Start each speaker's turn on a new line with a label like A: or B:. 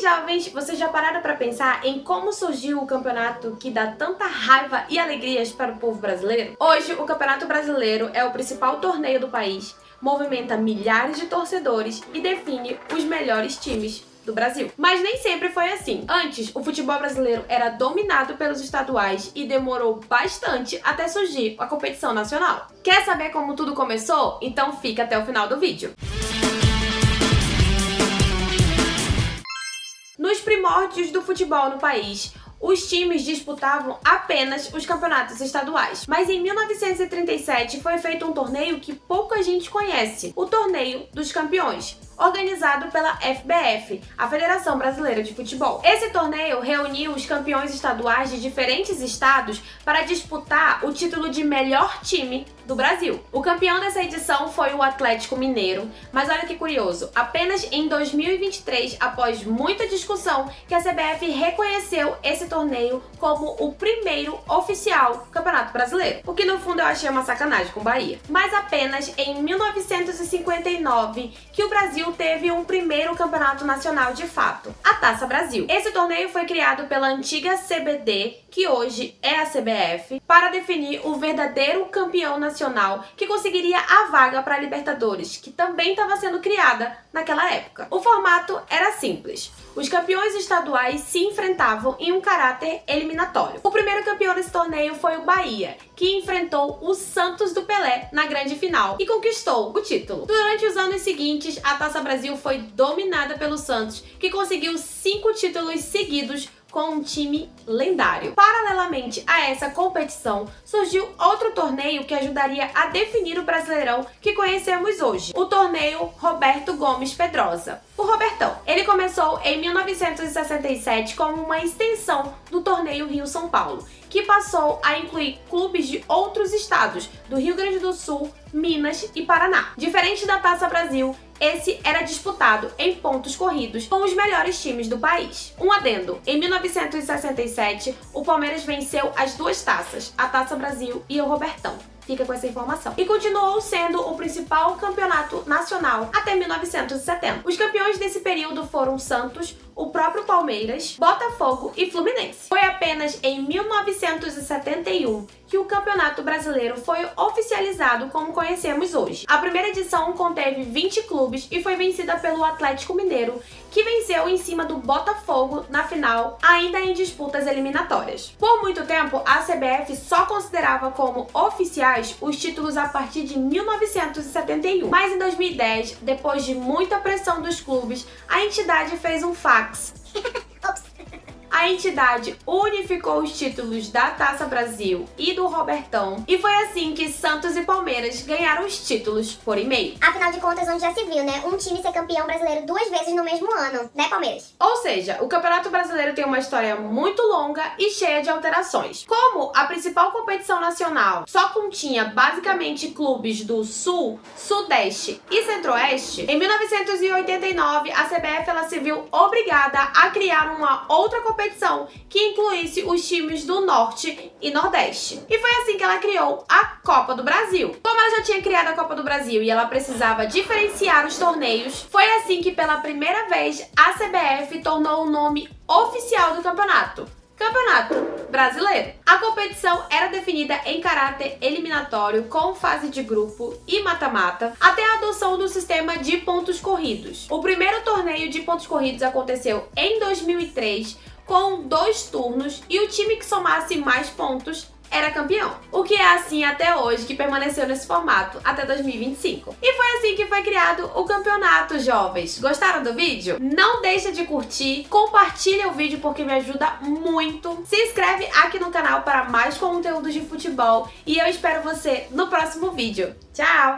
A: jovens, vocês já pararam para pensar em como surgiu o campeonato que dá tanta raiva e alegrias para o povo brasileiro? Hoje, o Campeonato Brasileiro é o principal torneio do país, movimenta milhares de torcedores e define os melhores times do Brasil. Mas nem sempre foi assim. Antes, o futebol brasileiro era dominado pelos estaduais e demorou bastante até surgir a competição nacional. Quer saber como tudo começou? Então fica até o final do vídeo. Nos primórdios do futebol no país, os times disputavam apenas os campeonatos estaduais. Mas em 1937 foi feito um torneio que pouca gente conhece, o Torneio dos Campeões, organizado pela FBF, a Federação Brasileira de Futebol. Esse torneio reuniu os campeões estaduais de diferentes estados para disputar o título de melhor time do Brasil. O campeão dessa edição foi o Atlético Mineiro, mas olha que curioso, apenas em 2023, após muita discussão, que a CBF reconheceu esse torneio como o primeiro oficial Campeonato Brasileiro, o que no fundo eu achei uma sacanagem com o Bahia. Mas apenas em 1959 que o Brasil teve um primeiro campeonato nacional de fato, a Taça Brasil. Esse torneio foi criado pela antiga CBD, que hoje é a CBF, para definir o verdadeiro campeão nacional que conseguiria a vaga para a Libertadores, que também estava sendo criada naquela época. O formato era simples. Os campeões estaduais se enfrentavam em um caráter eliminatório. O primeiro campeão desse torneio foi o Bahia, que enfrentou o Santos do Pelé na grande final e conquistou o título. Durante os anos seguintes, a Taça Brasil foi dominada pelo Santos, que conseguiu 5 títulos seguidos com um time lendário. Paralelamente a essa competição, surgiu outro torneio que ajudaria a definir o Brasileirão que conhecemos hoje, o torneio Roberto Gomes Pedrosa, o Robertão. Ele começou em 1967 como uma extensão do torneio Rio-São Paulo, que passou a incluir clubes de outros estados, do Rio Grande do Sul, Minas e Paraná. Diferente da Taça Brasil, esse era disputado em pontos corridos com os melhores times do país. Um adendo, em 1967, o Palmeiras venceu as duas taças, a Taça Brasil e o Robertão. Fica com essa informação. E continuou sendo o principal campeonato nacional até 1970. Os campeões desse período foram Santos, o próprio Palmeiras, Botafogo e Fluminense. Foi apenas em 1971 que o Campeonato Brasileiro foi oficializado como conhecemos hoje. A primeira edição conteve 20 clubes e foi vencida pelo Atlético Mineiro, que venceu em cima do Botafogo na final, ainda em disputas eliminatórias. Por muito tempo, a CBF só considerava como oficiais os títulos a partir de 1971. Mas em 2010, depois de muita pressão dos clubes, a entidade fez um fax. A entidade unificou os títulos da Taça Brasil e do Robertão, e foi assim que Santos e Palmeiras ganharam os títulos por e-mail.
B: Afinal de contas, onde já se viu, né? Um time ser campeão brasileiro 2 vezes no mesmo ano, né, Palmeiras?
A: Ou seja, o Campeonato Brasileiro tem uma história muito longa e cheia de alterações. Como a principal competição nacional só continha basicamente clubes do Sul, Sudeste e Centro-Oeste, em 1989 a CBF ela se viu obrigada a criar uma outra competição que incluísse os times do Norte e Nordeste. E foi assim que ela criou a Copa do Brasil. Como ela já tinha criado a Copa do Brasil e ela precisava diferenciar os torneios, foi assim que pela primeira vez a CBF tornou o nome oficial do campeonato: Campeonato Brasileiro. A competição era definida em caráter eliminatório, com fase de grupo e mata-mata, até a adoção do sistema de pontos corridos. O primeiro torneio de pontos corridos aconteceu em 2003, com 2 turnos, e o time que somasse mais pontos era campeão. O que é assim até hoje, que permaneceu nesse formato até 2025. E foi assim que foi criado o campeonato, jovens. Gostaram do vídeo? Não deixa de curtir, compartilha o vídeo porque me ajuda muito. Se inscreve aqui no canal para mais conteúdos de futebol e eu espero você no próximo vídeo. Tchau!